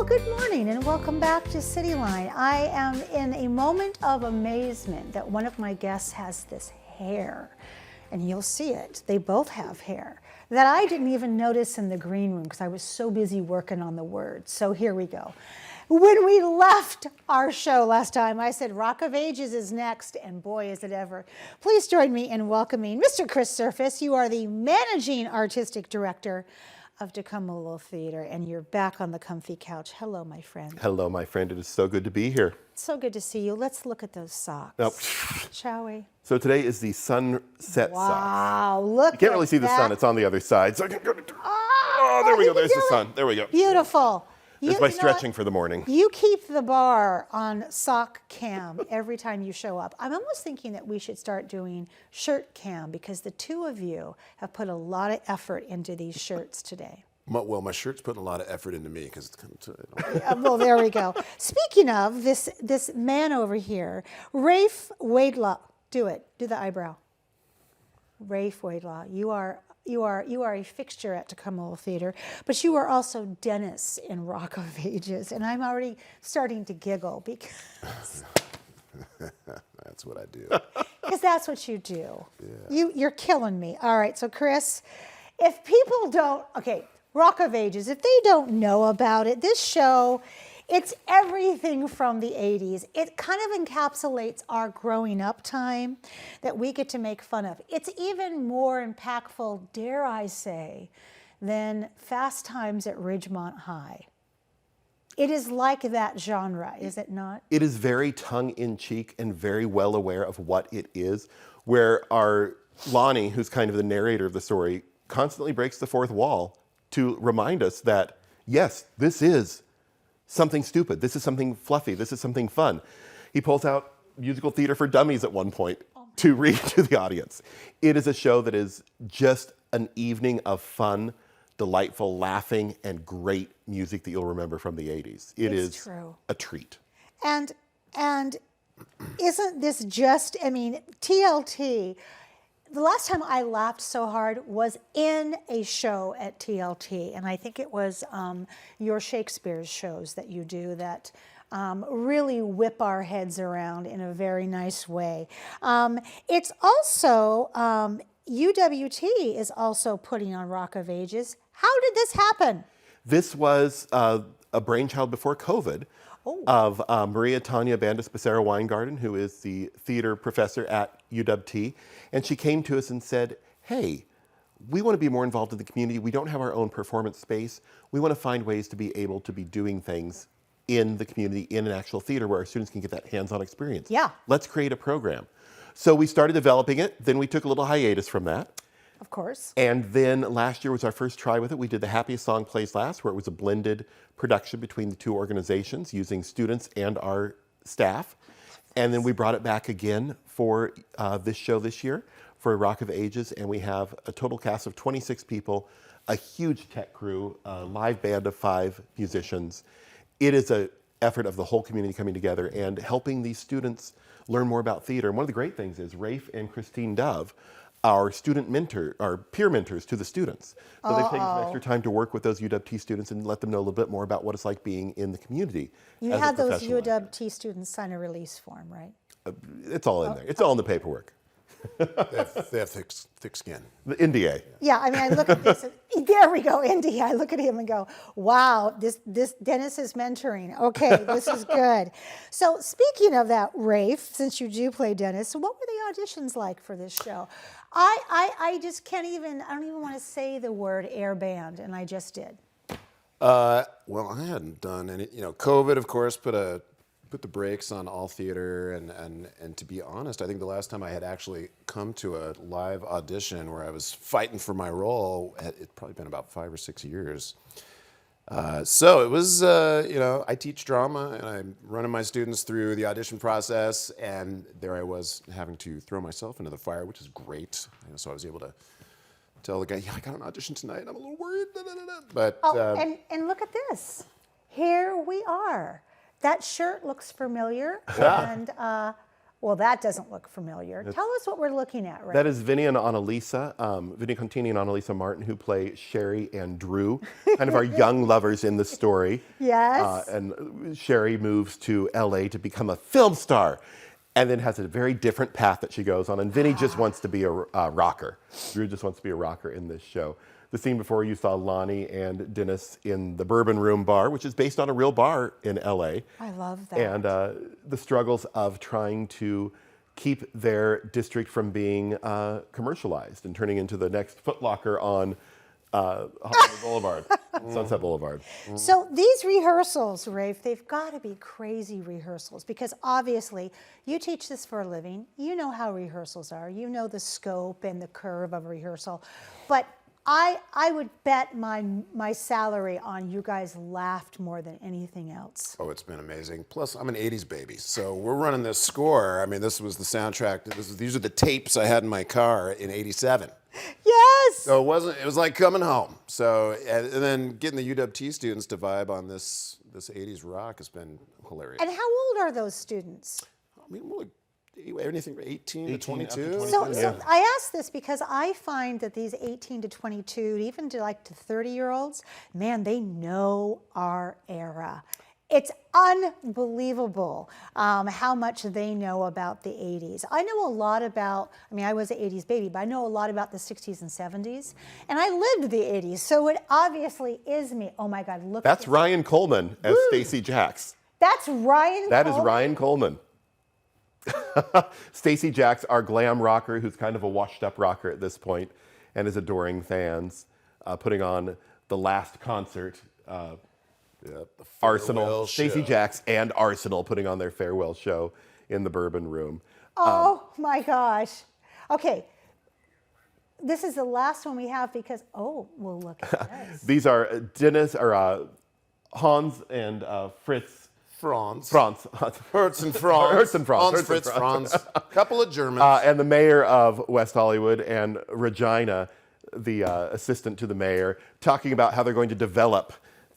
Well, good morning and welcome back to Cityline. I am in a moment of amazement that one of my guests has this hair, and you'll see it. They both have hair that I didn't even notice in the green room because I was so busy working on the words. So here we go. When we left our show last time, I said Rock of Ages is next, and boy, is it ever. Please join me in welcoming Mr. Chris Surface. You are the managing artistic director of Tacoma Little Theatre, and you're back on the comfy couch. Hello, my friend. Hello, my friend. It is so good to be here. So good to see you. Let's look at those socks, shall we? So today is the sunset socks. Wow, look. You can't really see the sun. It's on the other side. So I can go to... Oh, there we go. There's the sun. There we go. Beautiful. That's my stretching for the morning. You keep the bar on sock cam every time you show up. I'm almost thinking that we should start doing shirt cam because the two of you have put a lot of effort into these shirts today. Well, my shirt's putting a lot of effort into me because it's kind of... Well, there we go. Speaking of this man over here, Rafe Wadelaw. Do it. Do the eyebrow. Rafe Wadelaw. You are a fixture at Tacoma Little Theatre, but you are also Dennis in Rock of Ages, and I'm already starting to giggle because That's what I do. because that's what you do. Yeah. You're killing me. All right, so Chris, if people don't, okay, Rock of Ages, if they don't know about it, this show, it's everything from the 80s. It kind of encapsulates our growing up time that we get to make fun of. It's even more impactful, dare I say, than Fast Times at Ridgemont High. It is like that genre, is it not? It is very tongue-in-cheek and very well aware of what it is, where our Lonnie, who's kind of the narrator of the story, constantly breaks the fourth wall to remind us that, yes, this is something stupid. This is something fluffy. This is something fun. He pulls out musical theater for dummies at one point to read to the audience. It is a show that is just an evening of fun, delightful laughing, and great music that you'll remember from the 80s. It's true. A treat. And isn't this just, I mean, TLT, the last time I laughed so hard was in a show at TLT, and I think it was your Shakespeare's shows that you do that really whip our heads around in a very nice way. It's also, UWT is also putting on Rock of Ages. How did this happen? This was a brainchild before COVID of Maria Tanya Bandis-Becerra-Weingarten, who is the theater professor at UWT. And she came to us and said, hey, we want to be more involved in the community. We don't have our own performance space. We want to find ways to be able to be doing things in the community, in an actual theater where our students can get that hands-on experience. Yeah. Let's create a program. So we started developing it. Then we took a little hiatus from that. Of course. And then last year was our first try with it. We did The Happiest Song Plays Last, where it was a blended production between the two organizations using students and our staff. And then we brought it back again for this show this year for Rock of Ages. And we have a total cast of 26 people, a huge tech crew, a live band of 5 musicians. It is an effort of the whole community coming together and helping these students learn more about theater. And one of the great things is Rafe and Christine Dove, our student mentor, our peer mentors to the students. So they've taken some extra time to work with those UWT students and let them know a little bit more about what it's like being in the community. You had those UWT students sign a release form, right? It's all in there. It's all in the paperwork. They have thick skin. The NDA. Yeah, I mean, I look at this, there we go, Indy. I look at him and go, wow, this Dennis is mentoring. Okay, this is good. So speaking of that, Rafe, since you do play Dennis, what were the auditions like for this show? I just can't even, I don't even want to say the word air band, and I just did. Well, I hadn't done any, COVID, of course, put the brakes on all theater, and to be honest, I think the last time I had actually come to a live audition where I was fighting for my role, it's probably been about 5 or 6 years. So it was, I teach drama, and I'm running my students through the audition process, and there I was having to throw myself into the fire, which is great. So I was able to tell the guy, yeah, I got an audition tonight, I'm a little worried, but... and look at this. Here we are. That shirt looks familiar, and Well, that doesn't look familiar. Tell us what we're looking at, right? That is Vinny and Annalisa, Vinny Contini and Annalisa Martin, who play Sherri and Drew, kind of our young lovers in the story. Yes. And Sherri moves to LA to become a film star, and then has a very different path that she goes on. And Vinny just wants to be a rocker. Drew just wants to be a rocker in this show. The scene before, you saw Lonnie and Dennis in the Bourbon Room bar, which is based on a real bar in LA. I love that. And the struggles of trying to keep their district from being commercialized and turning into the next Foot Locker on Hollywood Boulevard, Sunset Boulevard. So these rehearsals, Rafe, they've got to be crazy rehearsals, because obviously you teach this for a living. You know how rehearsals are. You know the scope and the curve of a rehearsal. But I would bet my salary on you guys laughed more than anything else. Oh, it's been amazing. Plus, I'm an 80s baby, so we're running this score. I mean, this was the soundtrack. These are the tapes I had in my car in '87. Yes! So it was like coming home. So, and then getting the UWT students to vibe on this 80s rock has been hilarious. And how old are those students? I mean, we're like anything from 18 to 22. up to 22. So I ask this because I find that these 18 to 22, even to 30-year-olds, man, they know our era. It's unbelievable how much they know about the 80s. I know a lot about, I was an 80s baby, but I know a lot about the 60s and 70s. And I lived the 80s, so it obviously is me. Oh my God, look. That's Ryan Coleman as Stacee Jaxx. That's Ryan That Coleman? is Ryan Coleman. Stacee Jaxx, our glam rocker, who's kind of a washed-up rocker at this point, and is adoring fans, putting on the last concert. Arsenal, Stacee Jaxx and Arsenal putting on their farewell show in the Bourbon Room. Oh my gosh. Okay. This is the last one we have because, well, look at this. These are Dennis, or Hans and Fritz. Franz. Hertz and Franz. Hans, Fritz, Franz. Couple of Germans. And the mayor of West Hollywood and Regina, the assistant to the mayor, talking about how they're going to develop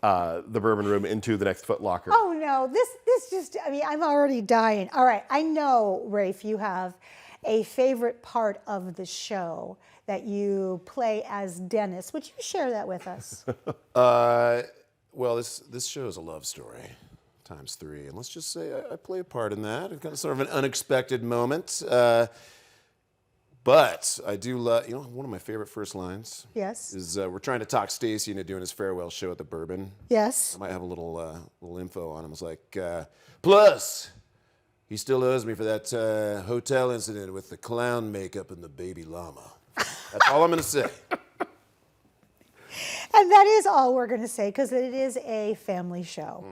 the Bourbon Room into the next Foot Locker. Oh no, this just, I'm already dying. All right, I know, Rafe, you have a favorite part of the show that you play as Dennis. Would you share that with us? Well, this show is a love story. ×3, and let's just say I play a part in that. It's kind of sort of an unexpected moment, but I do love. One of my favorite first lines. Yes. Is we're trying to talk Stacey into doing his farewell show at the Bourbon. Yes. I might have a little info on him. It's like, plus, he still owes me for that hotel incident with the clown makeup and the baby llama. That's all I'm going to say. And that is all we're going to say, because it is a family show.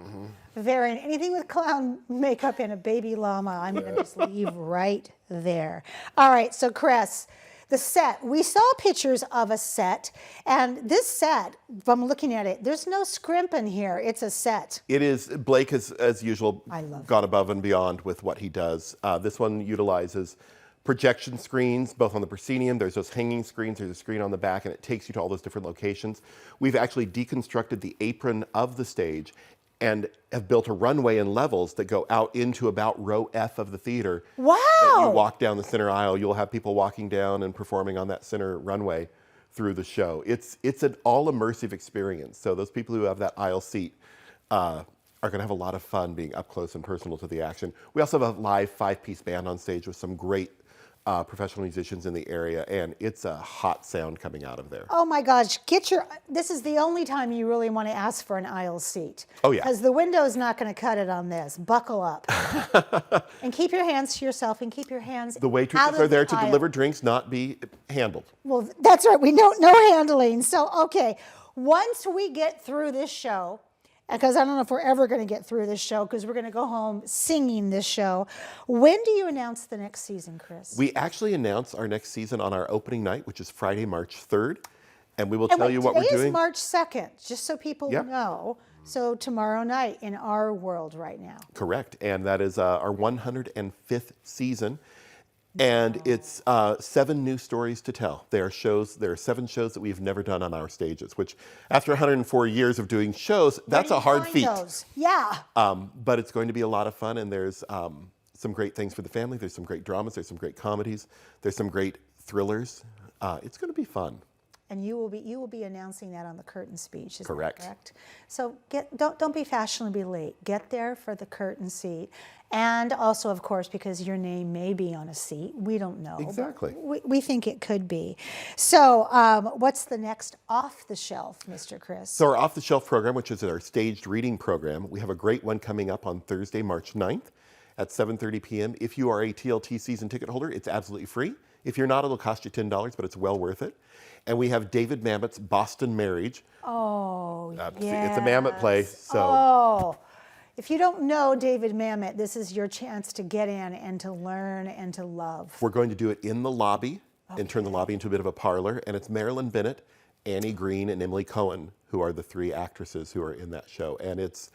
Anything with clown makeup and a baby llama, I'm going to just leave right there. All right, so Chris, the set. We saw pictures of a set, and this set, if I'm looking at it, there's no scrimping here. It's a set. It is. Blake has, as usual, gone above and beyond with what he does. This one utilizes projection screens, both on the proscenium. There's those hanging screens. There's a screen on the back, and it takes you to all those different locations. We've actually deconstructed the apron of the stage and have built a runway and levels that go out into about row F of the theater. Wow! That you walk down the center aisle. You'll have people walking down and performing on that center runway through the show. It's an all-immersive experience. So those people who have that aisle seat are going to have a lot of fun being up close and personal to the action. We also have a live 5-piece band on stage with some great professional musicians in the area, and it's a hot sound coming out of there. Oh my gosh, this is the only time you really want to ask for an aisle seat. Oh yeah. Because the window's not going to cut it on this. Buckle up. And keep your hands to yourself, and keep your hands The waitresses are there to deliver drinks, not be handled. Well, that's right, we don't know handling. So, okay, once we get through this show, because I don't know if we're ever going to get through this show, because we're going to go home singing this show. When do you announce the next season, Chris? We actually announce our next season on our opening night, which is Friday, March 3rd. And we will tell you what we're doing. Today is March 2nd, just so people know. So tomorrow night in our world right now. Correct. And that is our 105th season. And it's 7 new stories to tell. There are 7 shows that we've never done on our stages, which after 104 years of doing shows, that's a hard feat. Yeah. But it's going to be a lot of fun, and there's some great things for the family. There's some great dramas. There's some great comedies. There's some great thrillers. It's going to be fun. And you will be announcing that on the curtain speech. Is Correct. That correct? So don't be fashionably late. Get there for the curtain seat, and also, of course, because your name may be on a seat. We don't know. Exactly. We think it could be. So what's the next off the shelf, Mr. Chris? So our Off the Shelf program, which is our staged reading program, we have a great one coming up on Thursday, March 9th at 7:30 p.m. If you are a TLT season ticket holder, it's absolutely free. If you're not, it'll cost you $10, but it's well worth it. And we have David Mamet's Boston Marriage. Oh, yes. It's a Mamet play. So. Oh, if you don't know David Mamet, this is your chance to get in and to learn and to love. We're going to do it in the lobby and turn the lobby into a bit of a parlor. And it's Marilyn Bennett, Annie Green, and Emily Cohen, who are the three actresses who are in that show. And it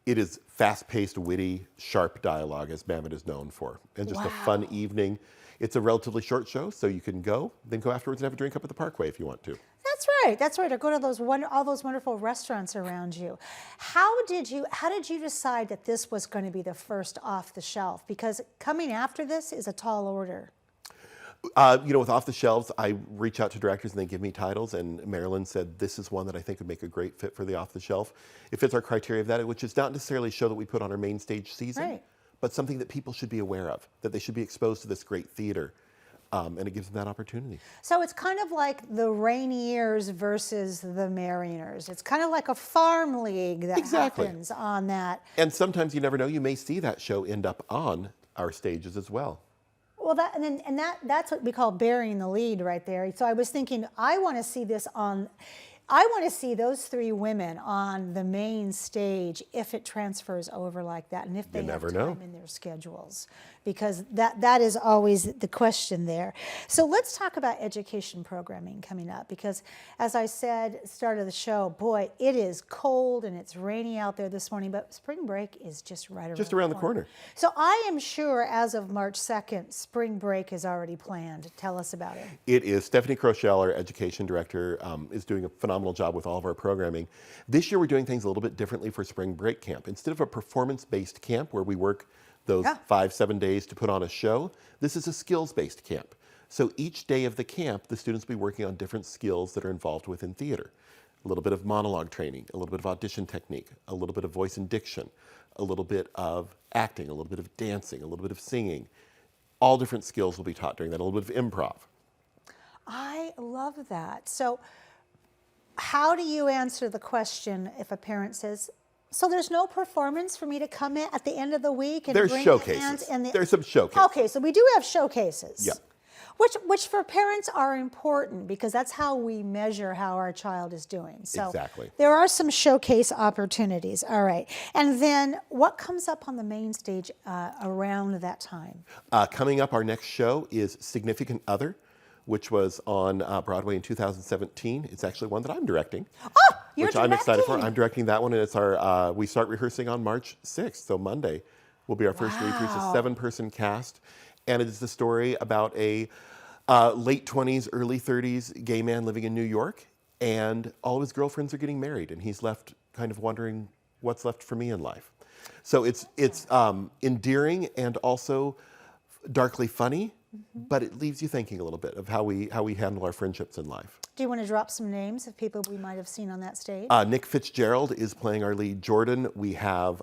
is fast-paced, witty, sharp dialogue, as Mamet is known for. And just a fun evening. It's a relatively short show, so you can go, then go afterwards and have a drink up at the Parkway if you want to. That's right. That's right. Or go to all those wonderful restaurants around you. How did you decide that this was going to be the first off the shelf? Because coming after this is a tall order. With Off the Shelves, I reach out to directors and they give me titles, and Marilyn said, this is one that I think would make a great fit for the Off the Shelf. It fits our criteria of that, which is not necessarily a show that we put on our main stage season, Right. but something that people should be aware of, that they should be exposed to this great theater, and it gives them that opportunity. So it's kind of like the Rainiers versus the Mariners. It's kind of like a farm league that happens on that. And sometimes you never know, you may see that show end up on our stages as well. Well, that's what we call burying the lead right there. So I was thinking, I want to see those three women on the main stage if it transfers over like that, and if they have time in their schedules, because that is always the question there. So let's talk about education programming coming up, because as I said at the start of the show, boy, it is cold and it's rainy out there this morning, but spring break is just around the corner. So I am sure as of March 2nd, spring break is already planned. Tell us about it. It is. Stephanie Crochelle, our education director, is doing a phenomenal job with all of our programming. This year we're doing things a little bit differently for spring break camp. Instead of a performance-based camp where we work those 5-7 days to put on a show, this is a skills-based camp. So each day of the camp, the students will be working on different skills that are involved within theater. A little bit of monologue training, a little bit of audition technique, a little bit of voice and diction, a little bit of acting, a little bit of dancing, a little bit of singing. All different skills will be taught during that, a little bit of improv. I love that. So how do you answer the question if a parent says, so there's no performance for me to come in at the end of the week and There's bring showcases. There's some showcases. Okay, so we do have showcases. Yep. Which for parents are important, because that's how we measure how our child is doing. So Exactly. there are some showcase opportunities. All right. And then what comes up on the main stage around that time? Coming up, our next show is Significant Other, which was on Broadway in 2017. It's actually one that I'm directing. Oh, you're which directing. I'm excited for. I'm directing that one, and it's our. We start rehearsing on March 6th, so Monday will be our first read through. It's a 7-person cast, and it is the story about a late 20s, early 30s gay man living in New York, and all of his girlfriends are getting married, and he's left kind of wondering what's left for me in life. So it's endearing and also darkly funny. But it leaves you thinking a little bit of how we handle our friendships in life. Do you want to drop some names of people we might have seen on that stage? Nick Fitzgerald is playing our lead Jordan. We have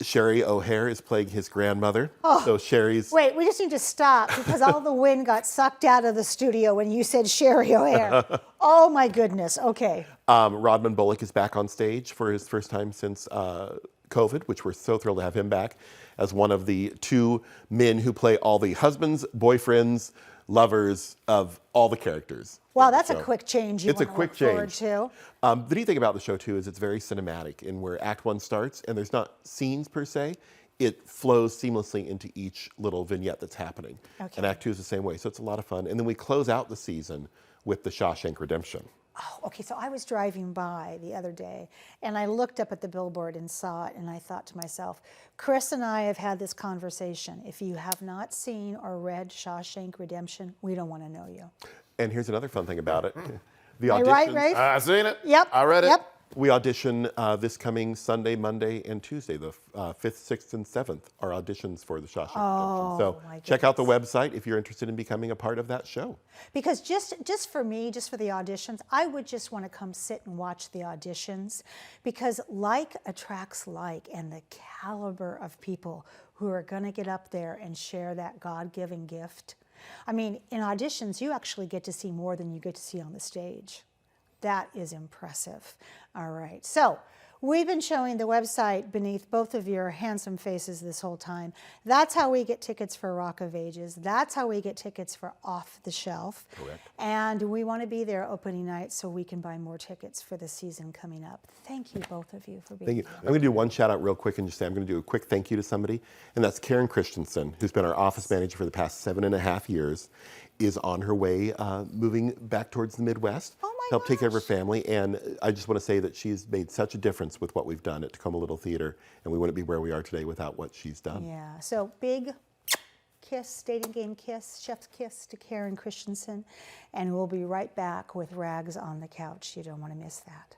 Sherri O'Hare is playing his grandmother. Oh, so Sherri's. Wait, we just need to stop because all the wind got sucked out of the studio when you said Sherri O'Hare. Oh my goodness. Okay. Rodman Bullock is back on stage for his first time since COVID, which we're so thrilled to have him back as one of the 2 men who play all the husbands, boyfriends, lovers of all the characters. Wow, that's a quick change. It's a quick change. To. The neat thing about the show, too, is it's very cinematic in where Act 1 starts, and there's not scenes per se. It flows seamlessly into each little vignette that's happening. Okay. And Act 2 is the same way, so it's a lot of fun. And then we close out the season with The Shawshank Redemption. Oh, okay. So I was driving by the other day and I looked up at the billboard and saw it, and I thought to myself, Chris and I have had this conversation. If you have not seen or read Shawshank Redemption, we don't want to know you. And here's another fun thing about it. The Am I auditions. right, Rafe? I've seen it. Yep. I read it. Yep. We audition this coming Sunday, Monday, and Tuesday. The 5th, 6th, and 7th are auditions for the Shawshank Redemption. So my check out the website if you're interested in becoming a part of that show. Because just for me, just for the auditions, I would just want to come sit and watch the auditions, because like attracts like, and the caliber of people who are going to get up there and share that God-given gift. I mean, in auditions, you actually get to see more than you get to see on the stage. That is impressive. All right, so we've been showing the website beneath both of your handsome faces this whole time. That's how we get tickets for Rock of Ages. That's how we get tickets for Off the Shelf. Correct. And we want to be there opening night so we can buy more tickets for the season coming up. Thank you, both of you, for being Thank you. here. I'm going to do one shout out real quick and just say I'm going to do a quick thank you to somebody, and that's Karen Christensen, who's been our office manager for the past 7.5 years, is on her way moving back towards the Midwest. Oh my help take care of her gosh. family, and I just want to say that she's made such a difference with what we've done at Tacoma Little Theatre, and we wouldn't be where we are today without what she's done. Yeah, so big kiss, dating game kiss, chef's kiss to Karen Christensen, and we'll be right back with Rags on the Couch. You don't want to miss that.